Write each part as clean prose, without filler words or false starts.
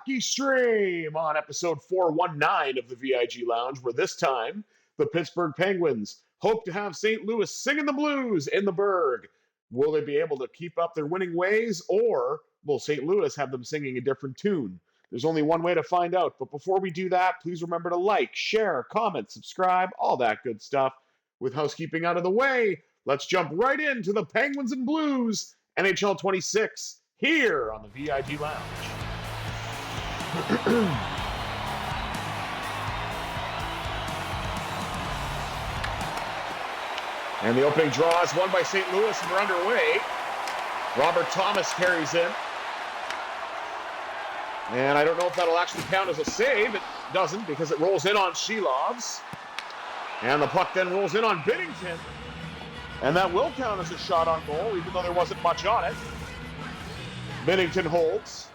Hockey Stream on episode 419 of the VIG Lounge, where this time the Pittsburgh Penguins hope to have St. Louis singing the blues in the Burgh. Will they be able to keep up their winning ways, or will St. Louis have them singing a different tune? There's only one way to find out, but before we do that, please remember to like, share, comment, subscribe, all that good stuff. With housekeeping out of the way, let's jump right into the Penguins and Blues NHL 26 here on the VIG Lounge. And the opening draw is won by St. Louis, and we're underway. Robert Thomas carries in. And I don't know if that'll actually count as a save. It doesn't, because it rolls in on Shilovs. And the puck then rolls in on Binnington. And that will count as a shot on goal, even though there wasn't much on it. Binnington holds.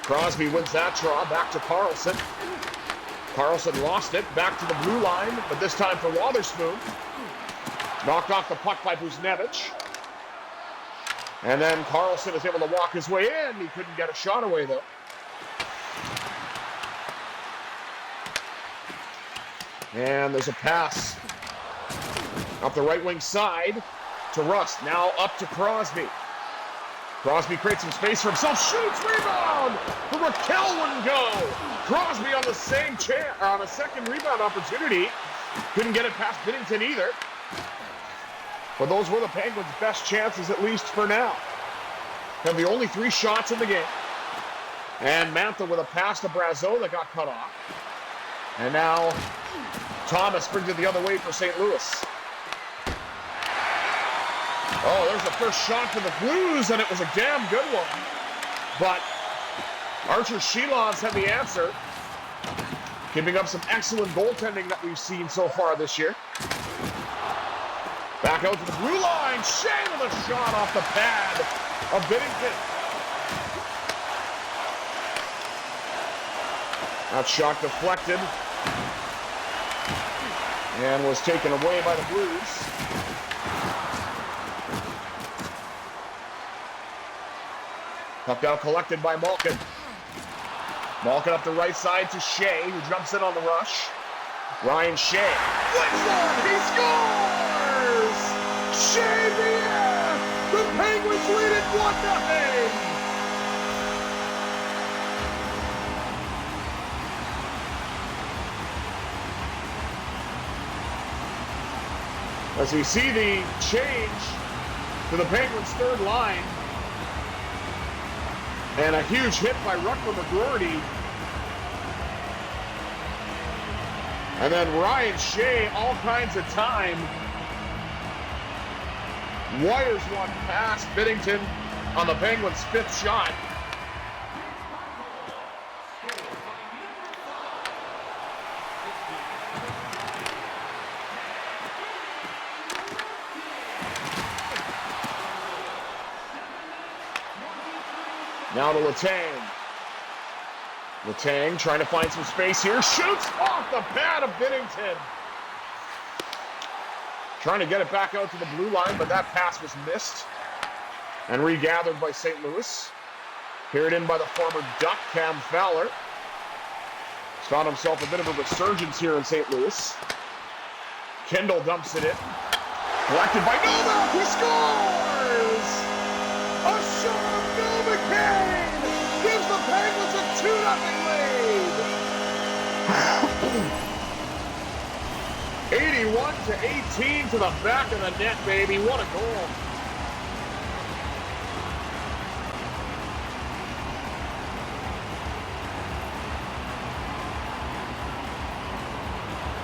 Crosby wins that draw, back to Carlson. Carlson lost it, back to the blue line, but this time for Wotherspoon. Knocked off the puck by Buchnevich. And then Carlson is able to walk his way in. He couldn't get a shot away, though. And there's a pass up the right wing side to Rust. Now up to Crosby. Crosby creates some space for himself. Shoots, rebound! The Raquel wouldn't go. Crosby on the same on a second rebound opportunity. Couldn't get it past Binnington either. But those were the Penguins' best chances, at least for now. Have the only 3 shots in the game. And Mantha with a pass to Brazeau that got cut off. And now Thomas brings it the other way for St. Louis. Oh, there's the first shot for the Blues, and it was a damn good one. But Archer Shilovs had the answer, giving up some excellent goaltending that we've seen so far this year. Back out to the blue line. Shea with a shot off the pad of Binnington. That shot deflected and was taken away by the Blues. Puck now collected by Malkin. Malkin up the right side to Shea, who jumps in on the rush. Ryan Shea. He scores! Shea Vier! The Penguins lead it 1-0! As we see the change to the Penguins' third line. And a huge hit by Rutger McGroarty. And then Ryan Shea, all kinds of time. Wires one past Binnington on the Penguins' 5th shot. Now to Letang. Letang trying to find some space here. Shoots off the pad of Binnington. Trying to get it back out to the blue line, but that pass was missed. And regathered by St. Louis. Carried in by the former Duck, Cam Fowler. He's found himself a bit of a resurgence here in St. Louis. Kendall dumps it in. Collected by Novak. He scores! A shot of Novak gives the Penguins a 2-0 lead. 81-18 to the back of the net, baby. What a goal.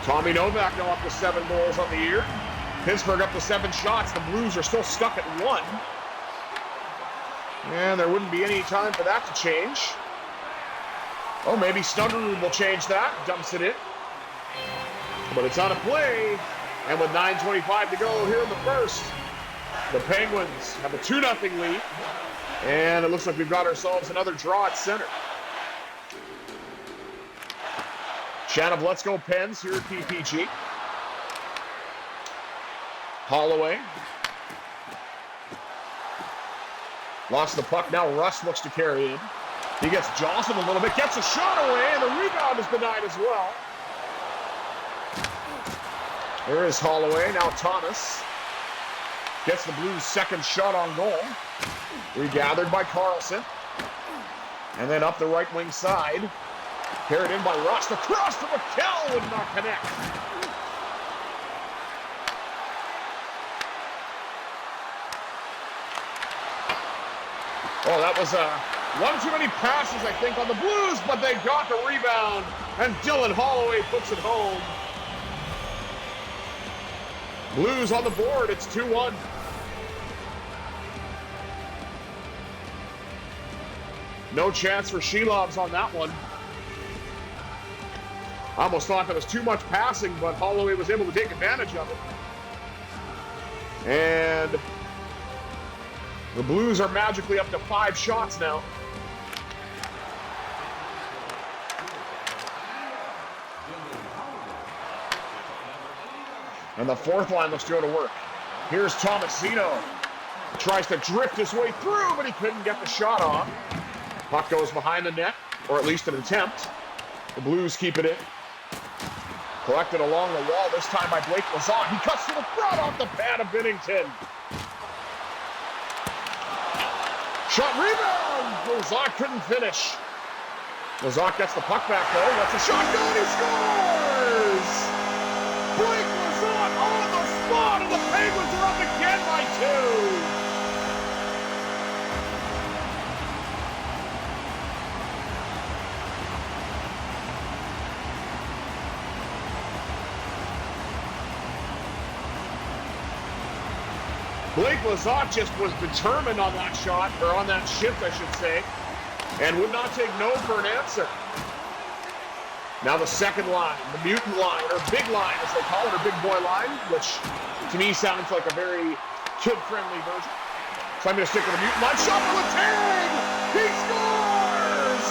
Tommy Novak now up to 7 goals on the year. Pittsburgh up to 7 shots. The Blues are still stuck at 1. And there wouldn't be any time for that to change. Oh, maybe Stutterud will change that. Dumps it in. But it's on a play. And with 9:25 to go here in the first, the Penguins have a 2-0 lead. And it looks like we've got ourselves another draw at center. Shannon, let's go Pens here at PPG. Holloway. Lost the puck. Now Russ looks to carry in. He gets jostled a little bit, gets a shot away, and the rebound is denied as well. There is Holloway. Now Thomas gets the Blues' second shot on goal. Regathered by Carlson. And then up the right wing side. Carried in by Rust. Across to McKell would not connect. Oh, that was one too many passes, I think, on the Blues, but they got the rebound, and Dylan Holloway puts it home. Blues on the board. It's 2-1. No chance for Shelovs on that one. I almost thought there was too much passing, but Holloway was able to take advantage of it. And the Blues are magically up to 5 shots now. And the fourth line looks to go to work. Here's Tomasino. Tries to drift his way through, but he couldn't get the shot off. Puck goes behind the net, or at least an attempt. The Blues keep it in. Collected along the wall, this time by Blake Lazat. He cuts to the front off the pad of Binnington. Shot rebound! Lazat couldn't finish. Lazat gets the puck back though. Lets a shot go and he scores! Blake Lazat on the spot, and the Penguins are up again by 2. Blake Lazat just was determined on that shot, or on that shift, I should say, and would not take no for an answer. Now the second line, the mutant line, or big line as they call it, or big boy line, which to me sounds like a very kid-friendly version. So I'm going to stick with the mutant line. Shot for Letang! He scores!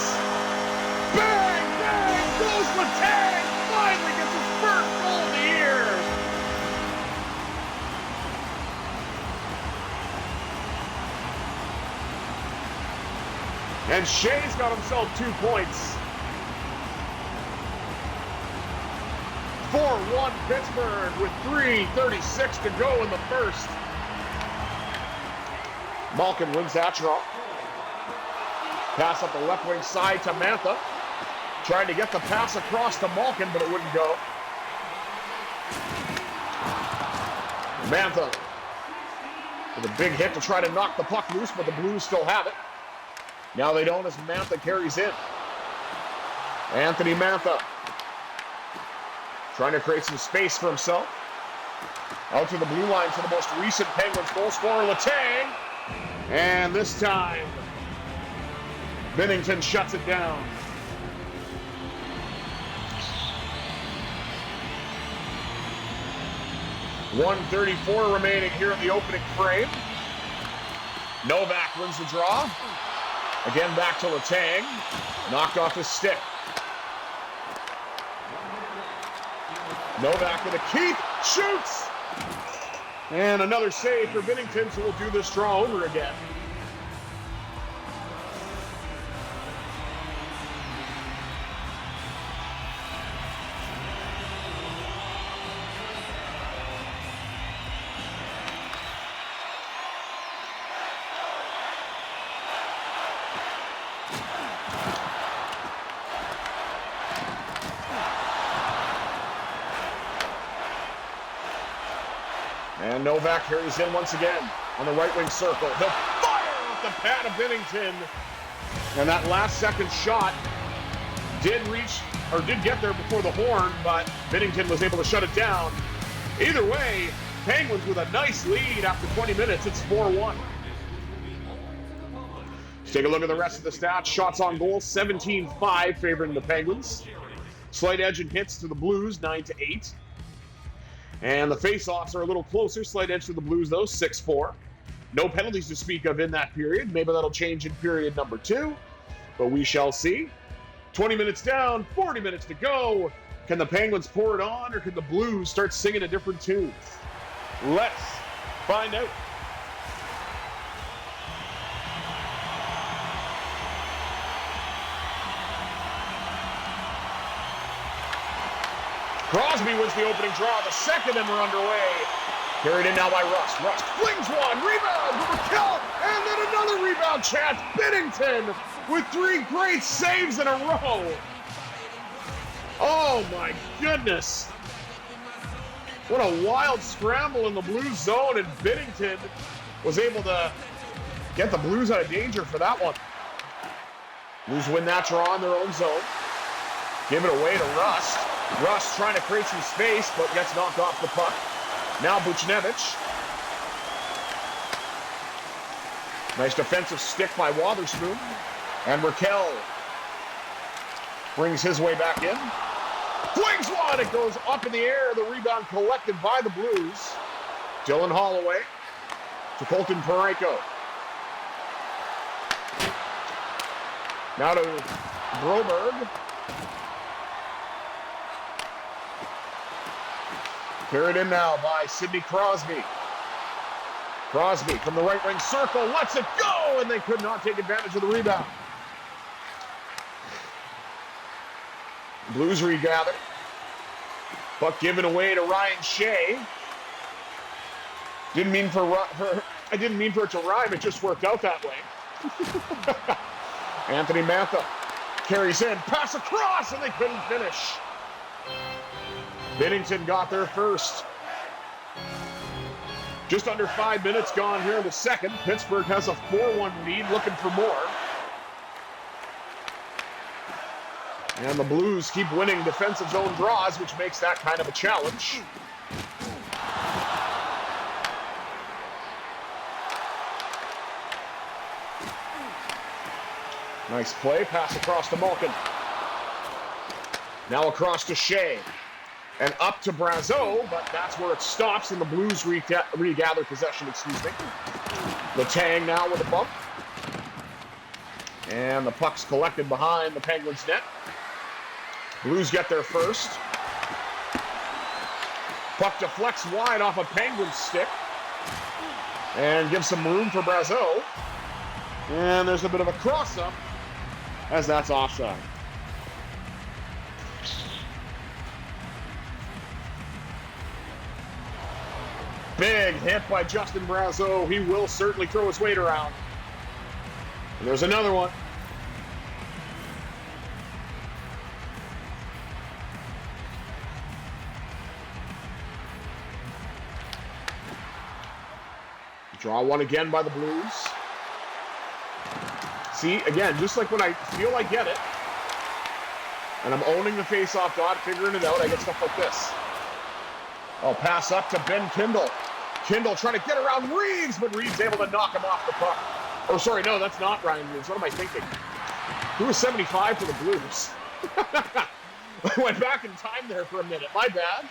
Bang, bang, goes Letang! Finally gets his first goal of the year! And Shea's got himself 2 points. 4-1 Pittsburgh with 3:36 to go in the first. Malkin wins that draw. Pass up the left wing side to Mantha. Trying to get the pass across to Malkin, but it wouldn't go. Mantha with a big hit to try to knock the puck loose, but the Blues still have it. Now they don't as Mantha carries in. Anthony Mantha trying to create some space for himself. Out to the blue line to the most recent Penguins goal scorer, Letang. And this time, Binnington shuts it down. .134 remaining here in the opening frame. Novak wins the draw. Again back to Letang. Knocked off his stick. Novak with a keep. Shoots! And another save for Binnington, so we'll do this draw over again. And Novak carries in once again on the right wing circle. The fire off the pad of Binnington. And that last second shot did get there before the horn, but Binnington was able to shut it down. Either way, Penguins with a nice lead after 20 minutes. It's 4-1. Let's take a look at the rest of the stats. Shots on goal, 17-5 favoring the Penguins. Slight edge in hits to the Blues, 9-8. And the face-offs are a little closer. Slight edge to the Blues, though, 6-4. No penalties to speak of in that period. Maybe that'll change in period number 2, but we shall see. 20 minutes down, 40 minutes to go. Can the Penguins pour it on, or can the Blues start singing a different tune? Let's find out. Crosby was the opening draw. The second, and we're underway. Carried in now by Rust. Rust flings one. Rebound for Raquel. And then another rebound chance. Binnington with 3 great saves in a row. Oh, my goodness. What a wild scramble in the Blues zone. And Binnington was able to get the Blues out of danger for that one. Blues win that draw in their own zone. Give it away to Rust. Rust trying to create some space, but gets knocked off the puck. Now Buchnevich. Nice defensive stick by Wotherspoon. And Raquel brings his way back in. Flings one! It goes up in the air. The rebound collected by the Blues. Dylan Holloway to Colton Parayko. Now to Broberg. Carried in now by Sidney Crosby. Crosby from the right wing circle, lets it go, and they could not take advantage of the rebound. Blues regather. Puck given away to Ryan Shea. I didn't mean for it to rhyme, it just worked out that way. Anthony Mantha carries in, pass across, and they couldn't finish. Binnington got there first. Just under 5 minutes gone here in the second. Pittsburgh has a 4-1 lead, looking for more. And the Blues keep winning defensive zone draws, which makes that kind of a challenge. Nice play, pass across to Malkin. Now across to Shea. And up to Brazeau, but that's where it stops, and the Blues regather possession, excuse me. Letang now with a bump. And the puck's collected behind the Penguins' net. Blues get there first. Puck deflects wide off a Penguins stick. And gives some room for Brazeau. And there's a bit of a cross-up, as that's offside. Big hit by Justin Brazeau. He will certainly throw his weight around. And there's another one. Draw one again by the Blues. See, again, just like when I feel I get it, and I'm owning the face-off dot, figuring it out, I get stuff like this. Oh, pass up to Ben Kindle. Kindle trying to get around Reeves, but Reeves able to knock him off the puck. Oh, sorry, no, that's not Ryan Reeves. What am I thinking? He was 75 for the Blues. I went back in time there for a minute. My bad.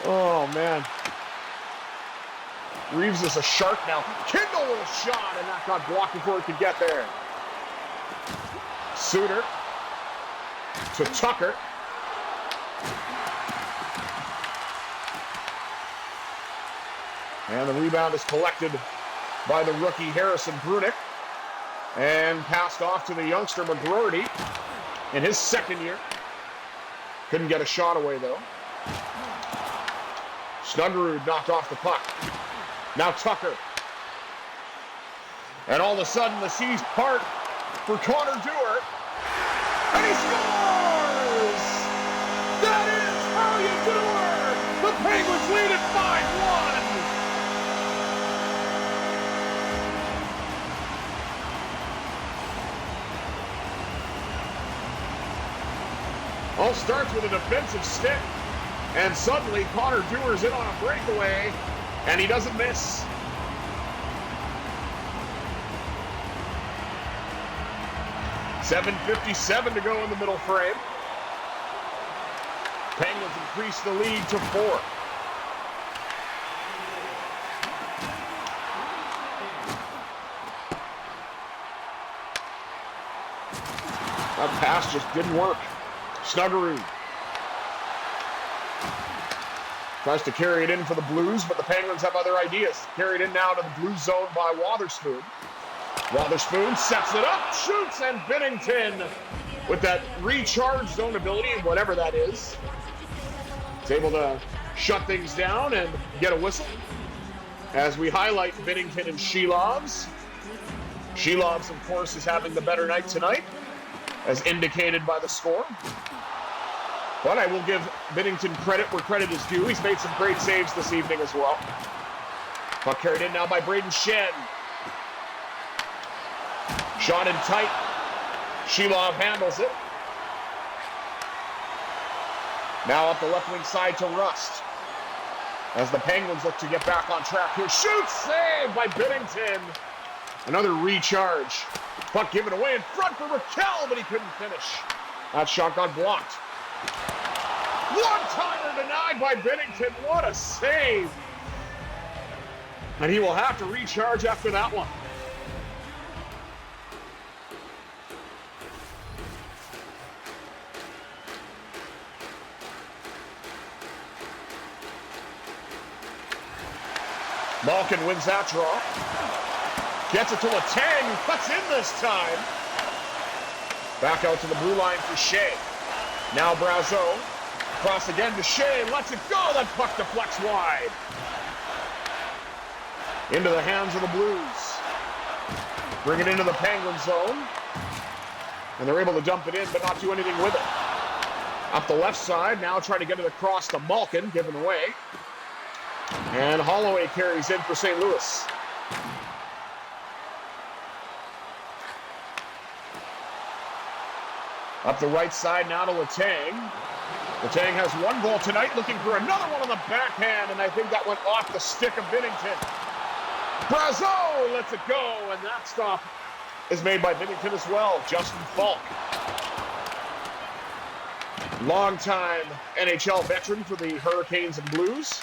Oh, man. Reeves is a shark now. Kindle with a shot, and that got blocked before it could get there. Suter to Tucker. And the rebound is collected by the rookie Harrison Brunick and passed off to the youngster McGroarty in his second year. Couldn't get a shot away, though. Snuggerud knocked off the puck. Now Tucker. And all of a sudden, the seas part for Connor Dewar. And he scores! That is how you do it! The Penguins lead at 5-1! All starts with a defensive stick, and suddenly Connor Dewar's in on a breakaway, and he doesn't miss. .7:57 to go in the middle frame. Penguins increase the lead to 4. That pass just didn't work. Snuggerud. Tries to carry it in for the Blues, but the Penguins have other ideas. Carried in now to the Blue zone by Wotherspoon. Wotherspoon sets it up, shoots, and Binnington, with that recharge zone ability, whatever that is able to shut things down and get a whistle. As we highlight Binnington and Shelovs. Shelovs, of course, is having the better night tonight, as indicated by the score. But I will give Binnington credit where credit is due. He's made some great saves this evening as well. Puck carried in now by Braden Shen. Shot in tight. Shelov handles it. Now up the left wing side to Rust. As the Penguins look to get back on track here. Shoots, saved by Binnington. Another recharge. Puck given away in front for Raquel, but he couldn't finish. That shot got blocked. One-timer denied by Binnington. What a save. And he will have to recharge after that one. Malkin wins that draw. Gets it to Letang, who cuts in this time. Back out to the blue line for Shea. Now Brazeau. Cross again to Shea. Lets it go. That puck deflects wide. Into the hands of the Blues. Bring it into the Penguin zone. And they're able to dump it in, but not do anything with it. Up the left side. Now trying to get it across to Malkin. Given away. And Holloway carries in for St. Louis. Up the right side now to Letang. Letang has one goal tonight, looking for another one on the backhand, and I think that went off the stick of Binnington. Brazeau lets it go, and that stop is made by Binnington as well. Justin Falk. Longtime NHL veteran for the Hurricanes and Blues.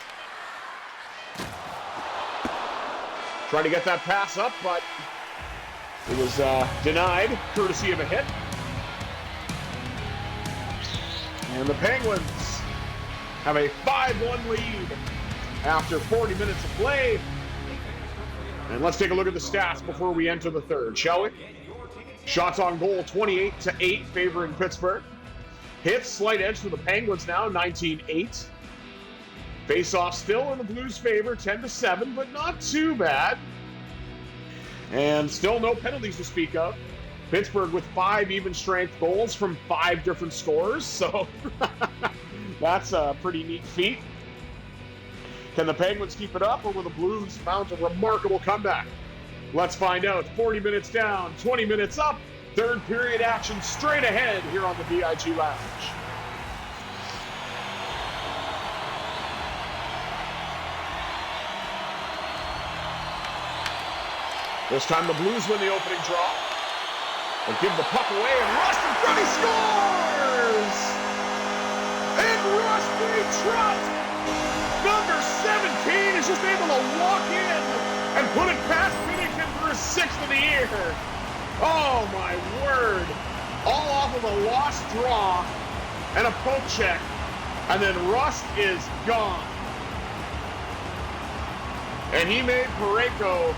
Trying to get that pass up, but it was denied, courtesy of a hit. And the Penguins have a 5-1 lead after 40 minutes of play. And let's take a look at the stats before we enter the third, shall we? Shots on goal, 28-8, favoring Pittsburgh. Hits, slight edge for the Penguins now, 19-8. Face-off still in the Blues' favor, 10-7, but not too bad. And still no penalties to speak of. Pittsburgh with 5 even-strength goals from 5 different scorers, so that's a pretty neat feat. Can the Penguins keep it up, or will the Blues mount a remarkable comeback? Let's find out. 40 minutes down, 20 minutes up. Third period action straight ahead here on the VIG Lounge. This time the Blues win the opening draw. They give the puck away, and Rust in front, he scores! And Rust we trust! Number 17 is just able to walk in and put it past Binnington for his 6th of the year. Oh my word. All off of a lost draw and a poke check. And then Rust is gone. And he made Parayko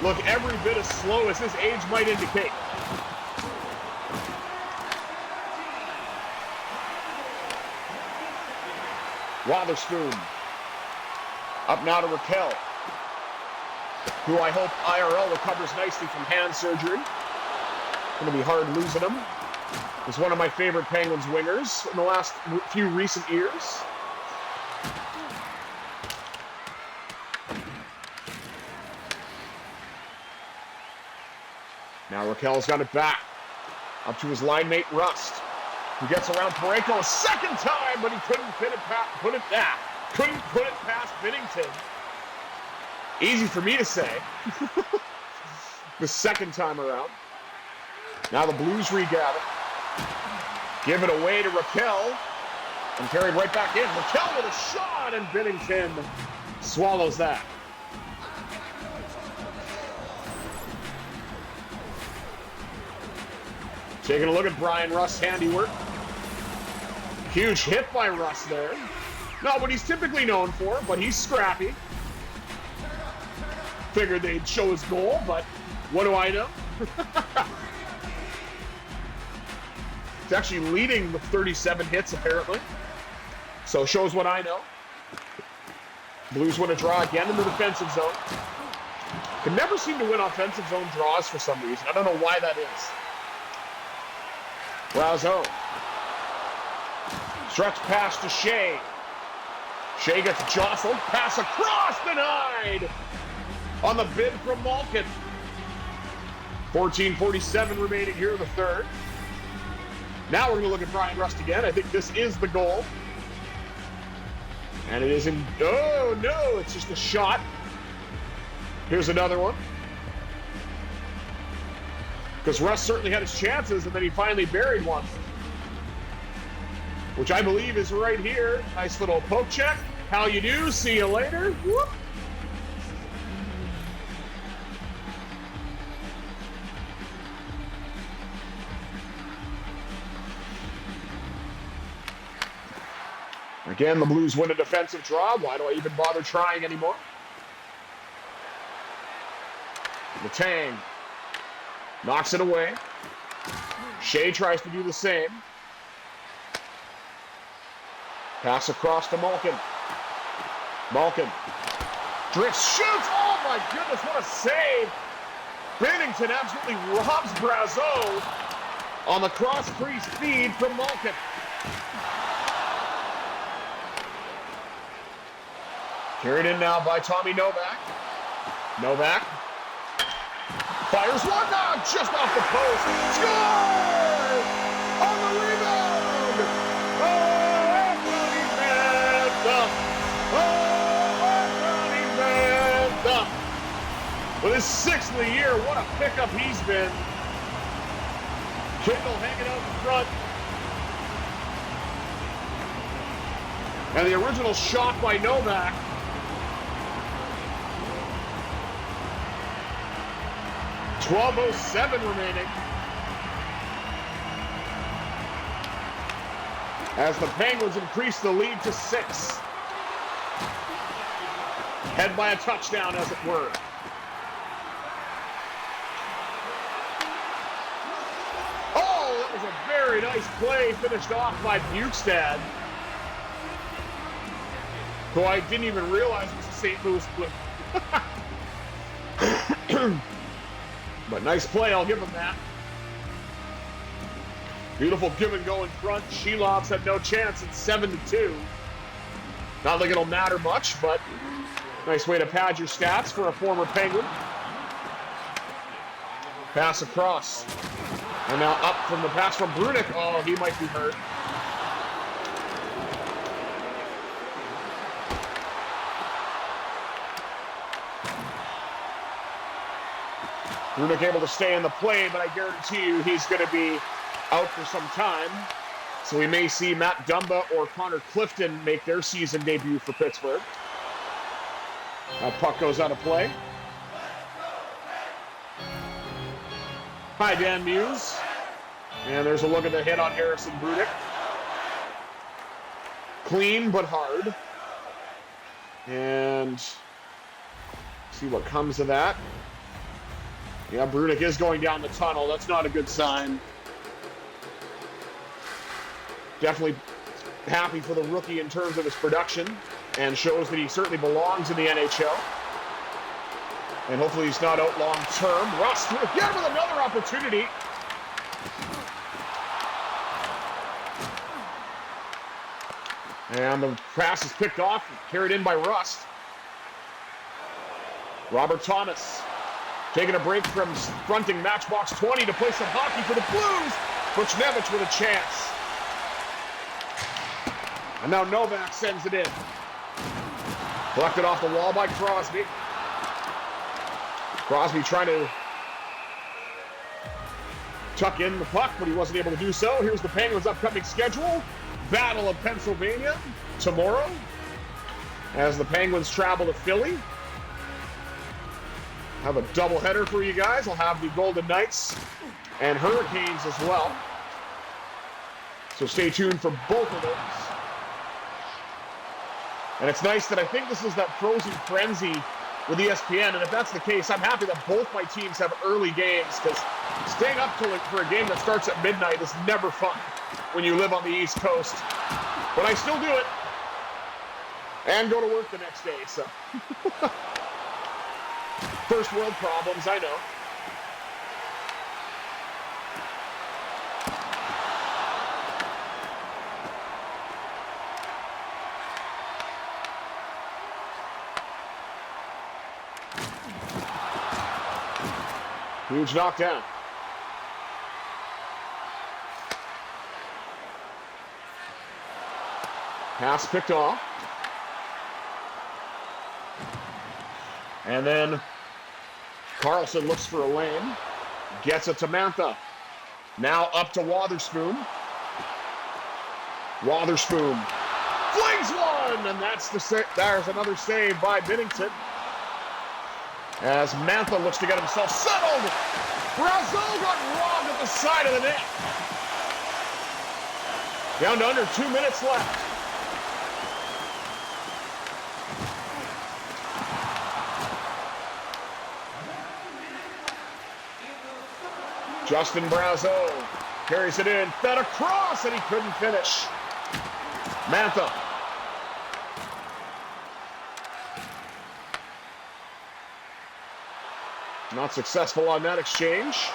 look every bit as slow as his age might indicate. Wotherspoon. Up now to Raquel, who I hope IRL recovers nicely from hand surgery. Going to be hard losing him. He's one of my favorite Penguins wingers in the last few recent years. Now Raquel's got it back. Up to his line mate Rust, who gets around Parayko a second time, but he couldn't put it past Binnington. Easy for me to say. The second time around. Now the Blues regather. Give it away to Raquel. And carried right back in. Raquel with a shot, and Binnington swallows that. Taking a look at Brian Rust's handiwork. Huge hit by Rust there. Not what he's typically known for, but he's scrappy. Figured they'd show his goal, but what do I know? He's actually leading with 37 hits, apparently. So shows what I know. Blues win a draw again in the defensive zone. Can never seem to win offensive zone draws for some reason. I don't know why that is. Brazeau. Stretch pass to Shea. Shea gets jostled. Pass across, denied! On the bid from Malkin. 14:47 remaining here in the third. Now we're going to look at Brian Rust again. I think this is the goal. And it is in... Oh, no, it's just a shot. Here's another one. Because Rust certainly had his chances, and then he finally buried one. Which I believe is right here. Nice little poke check. How you do? See you later. Whoop. Again, the Blues win a defensive draw. Why do I even bother trying anymore? Letang knocks it away. Shea tries to do the same. Pass across to Malkin. Malkin drifts, shoots. Oh my goodness, what a save. Binnington absolutely robs Brazeau on the cross-crease feed from Malkin. Carried in now by Tommy Novak. Novak fires one down just off the post. Score! On the rebound! Oh, Anthony Mantha! Oh, Anthony Mantha! With his 6th of the year, what a pickup he's been. Kindle hanging out in front. And the original shot by Novak. 12:07 remaining. As the Penguins increase the lead to 6. Head by a touchdown, as it were. Oh, that was a very nice play finished off by Bukestad, who I didn't even realize was a St. Louis Blue. But nice play, I'll give him that. Beautiful give and go in front. Shelovs had no chance. It's 7-2. Not like it'll matter much, but nice way to pad your stats for a former Penguin. Pass across. And now up from the pass from Brunick. Oh, he might be hurt. Brunick able to stay in the play, but I guarantee you he's going to be out for some time. So we may see Matt Dumba or Connor Clifton make their season debut for Pittsburgh. That puck goes out of play. Hi, Dan Muse. And there's a look at the hit on Harrison Brunick. Clean, but hard. And see what comes of that. Yeah, Brunick is going down the tunnel. That's not a good sign. Definitely happy for the rookie in terms of his production, and shows that he certainly belongs in the NHL. And hopefully he's not out long term. Rust again with another opportunity. And the pass is picked off, carried in by Rust. Robert Thomas taking a break from fronting matchbox 20 to play some hockey for the Blues. Buchnevich with a chance. And now Novak sends it in. Collected off the wall by Crosby. Crosby trying to tuck in the puck, but he wasn't able to do so. Here's the Penguins' upcoming schedule. Battle of Pennsylvania tomorrow as the Penguins travel to Philly. Have a doubleheader for you guys. I'll have the Golden Knights and Hurricanes as well. So stay tuned for both of those. And it's nice that I think this is that frozen frenzy with ESPN, and if that's the case, I'm happy that both my teams have early games, because staying up till for a game that starts at midnight is never fun when you live on the East Coast. But I still do it, and go to work the next day, so. First world problems, I know. Huge knockdown. Pass picked off. And then Carlson looks for a lane. Gets it to Mantha. Now up to Wotherspoon. Wotherspoon flings one! And there's another save by Binnington. As Mantha looks to get himself settled. Brazeau got robbed at the side of the net. Down to under 2 minutes left. Justin Brazeau carries it in, fed across, and he couldn't finish. Mantha. Not successful on that exchange.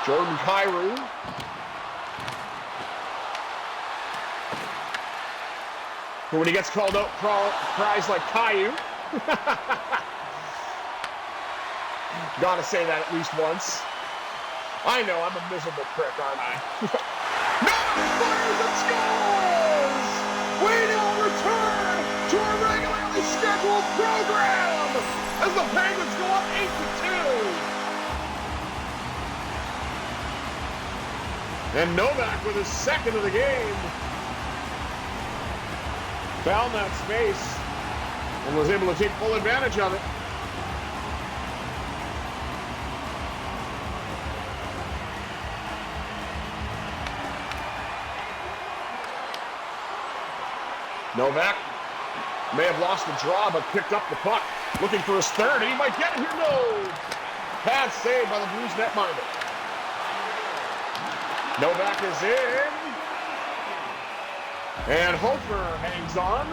Jordan Kyrou. But when he gets called out, cries like Caillou. Gotta say that at least once. I know, I'm a miserable prick, aren't I? Novak fires and scores! We now return to our regularly scheduled program as the Penguins go up 8-2. And Novak with his second of the game found that space and was able to take full advantage of it. Novak may have lost the draw, but picked up the puck. Looking for his third, and he might get it here. No! Pass saved by the Blues netminder. Novak is in. And Hofer hangs on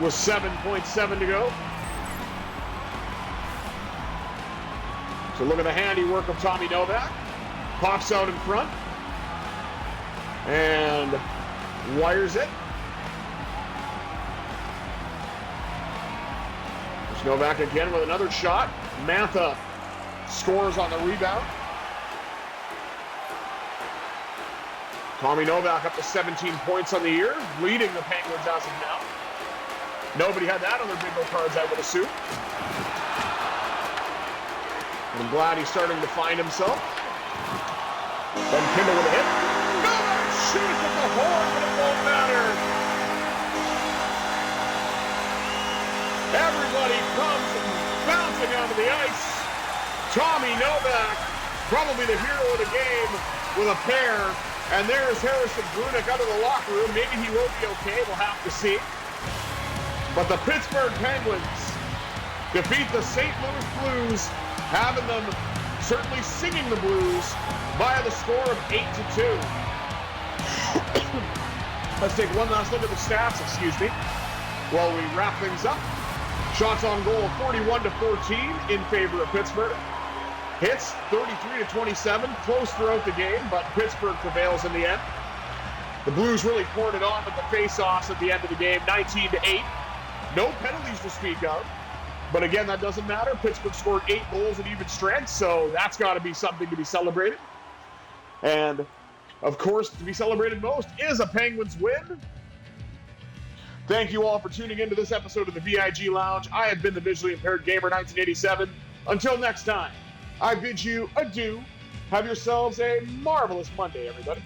with 7.7 to go. So look at the handiwork of Tommy Novak. Pops out in front. And wires it. Novak again with another shot. Mantha scores on the rebound. Tommy Novak up to 17 points on the year, leading the Penguins as of now. Nobody had that on their bingo cards, I would assume. And I'm glad he's starting to find himself. Ben Kimball with a hit. Novak shoots at the horn, but it won't matter. Everybody comes bouncing onto the ice. Tommy Novak, probably the hero of the game, with a pair. And there's Harrison Brunik out of the locker room. Maybe he will be okay. We'll have to see. But the Pittsburgh Penguins defeat the St. Louis Blues, having them certainly singing the blues via the score of 8-2. Let's take one last look at the stats, while we wrap things up. Shots on goal 41-14 in favor of Pittsburgh. Hits 33-27, close throughout the game, but Pittsburgh prevails in the end. The Blues really poured it on with the face-offs at the end of the game, 19-8. No penalties to speak of, but again, that doesn't matter. Pittsburgh scored 8 goals in even strength, so that's got to be something to be celebrated. And, of course, to be celebrated most is a Penguins win. Thank you all for tuning into this episode of the VIG Lounge. I have been the Visually Impaired Gamer 1987. Until next time, I bid you adieu. Have yourselves a marvelous Monday, everybody.